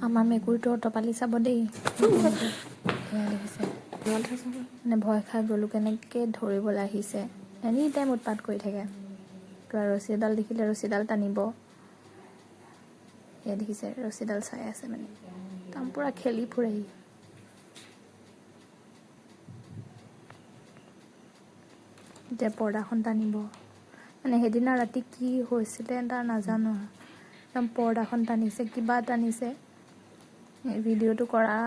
আমাৰ মেকুৰীটো অটপালি চাব দেই সেয়া দেখিছে মানে ভয় খাই গ'লোঁ কেনেকৈ ধৰিবলৈ আহিছে এনি টাইম উৎপাত কৰি থাকে কিবা ৰছী এডাল দেখিলে ৰছীডাল টানিব এয়া দেখিছে ৰছীডাল চাই আছে মানে একদম পূৰা খেলি ফুৰেহি এতিয়া পৰ্দাখন টানিব মানে সেইদিনা ৰাতি কি হৈছিলে তাৰ নাজানো একদম পৰ্দাখন টানিছে কিবা টানিছে ভিডিঅ'টো কৰা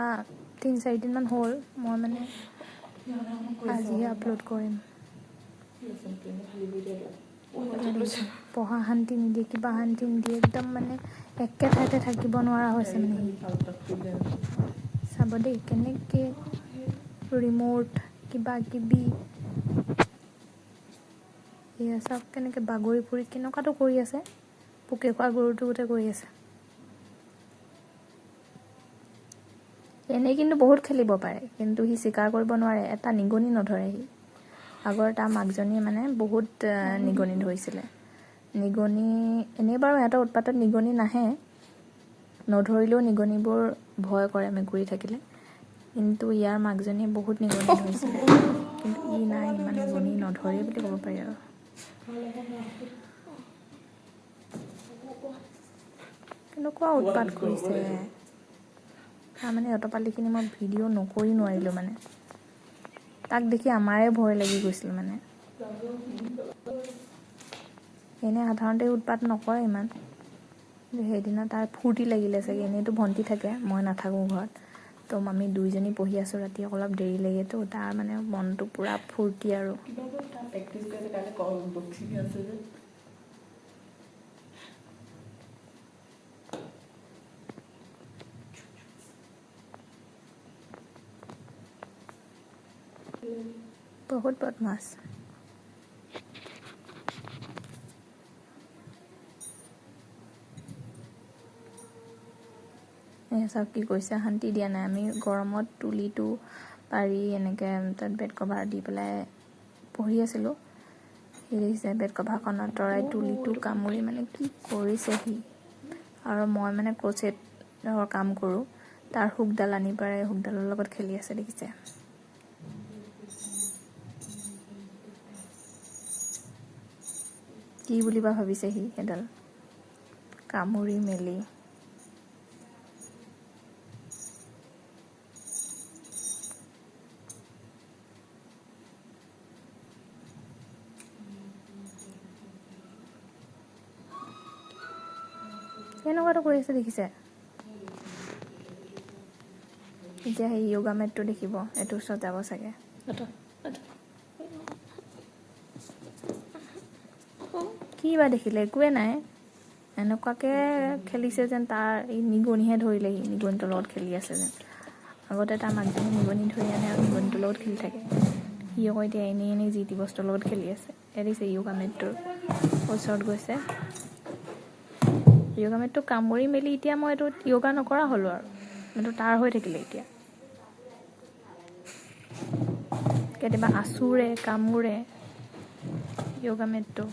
3-4 দিনমান হ'ল মই মানে আজিহে আপলোড কৰিম পঢ়া শান্তি নিদিয়ে কিবা শান্তি নিদিয়ে একদম মানে একে ঠাইতে থাকিব নোৱাৰা হৈছে মানে চাব দেই কেনেকৈ ৰিম'ট কিবা কিবি এয়া চাওক কেনেকৈ বাগৰি ফুৰি কেনেকুৱাটো কৰি আছে পোকে খোৱা গৰুটো গোটেই কৰি আছে এনেই কিন্তু বহুত খেলিব পাৰে কিন্তু সি স্বীকাৰ কৰিব নোৱাৰে এটা নিগনি নধৰে সি আগৰ তাৰ মাকজনীয়ে মানে বহুত নিগনি ধৰিছিলে নিগনি এনেই বাৰু সিহঁতৰ উৎপাতত নিগনি নাহে নধৰিলেও নিগনিবোৰ ভয় কৰে মেকুৰী থাকিলে কিন্তু ইয়াৰ মাকজনীয়ে বহুত নিগনি ধৰিছিলে কিন্তু ই নাই ইমান নিগনি নধৰে বুলি ক'ব পাৰি আৰু কেনেকুৱা উৎপাত কৰিছে তাৰমানে অটপালিখিনি মই ভিডিঅ' নকৰি নোৱাৰিলোঁ মানে তাক দেখি আমাৰে ভয় লাগি গৈছিল মানে এনে সাধাৰণতে উৎপাত নকৰে ইমান সেইদিনা তাৰ ফূৰ্তি লাগিলে চাগে এনেইতো ভণ্টি থাকে মই নাথাকোঁ ঘৰত তো আমি দুইজনী পঢ়ি আছোঁ ৰাতি অলপ দেৰি লাগেতো তাৰ মানে মনটো পূৰা ফূৰ্তি আৰু বহুত বদমাছ চাওক কি কৰিছে শান্তি দিয়া নাই আমি গৰমত তুলিটো পাৰি এনেকৈ তাত বেড কভাৰ দি পেলাই পঢ়ি আছিলোঁ সি দেখিছে বেড কভাৰখন আঁতৰাই তুলিটো কামুৰি মানে কি কৰিছে সি আৰু মই মানে ক্ৰচেটৰ কাম কৰোঁ তাৰ হুকডাল আনি পাৰে হুকডালৰ লগত খেলি আছে দেখিছে কি বুলি বা ভাবিছে সি সেইডাল কামুৰি মেলি কেনেকুৱাটো কৰি আছে দেখিছে এতিয়া সেই য়োগা মেটটো দেখিব এইটো ওচৰত যাব চাগে কি বা দেখিলে একোৱে নাই এনেকুৱাকৈ খেলিছে যেন তাৰ এই নিগনিহে ধৰিলেহি নিগনিটোৰ লগত খেলি আছে যেন আগতে তাৰ মাকজনী নিগনি ধৰি আনে আৰু নিগনিটোৰ লগত খেলি থাকে সি আকৌ এতিয়া এনেই যি টি বস্তুৰ লগত খেলি আছে এয়া দেখিছে য়োগা মেটটোৰ ওচৰত গৈছে য়োগা মেটটো কামুৰি মেলি এতিয়া মই এইটো য়োগা নকৰা হ'লোঁ আৰু এইটো তাৰ হৈ থাকিলে এতিয়া কেতিয়াবা আঁচুৰে কামোৰে য়োগা মেটটো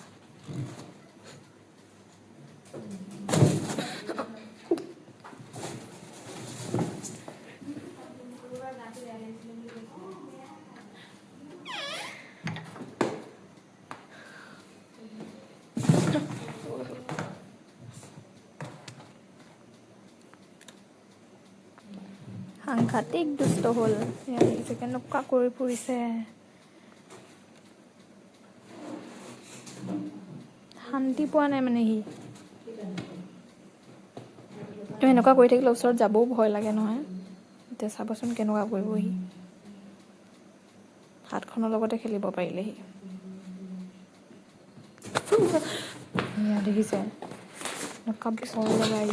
সাংঘাতিক দুষ্ট হ'ল এয়া দেখিছে কেনেকুৱা কৰি ফুৰিছে শান্তি পোৱা নাই মানে সি তো এনেকুৱা কৰি থাকিলে ওচৰত যাবও ভয় লাগে নহয় এতিয়া চাবচোন কেনেকুৱা কৰিব সি হাতখনৰ লগতে খেলিব পাৰিলে সি এয়া দেখিছে এনেকুৱা ভয় লগাই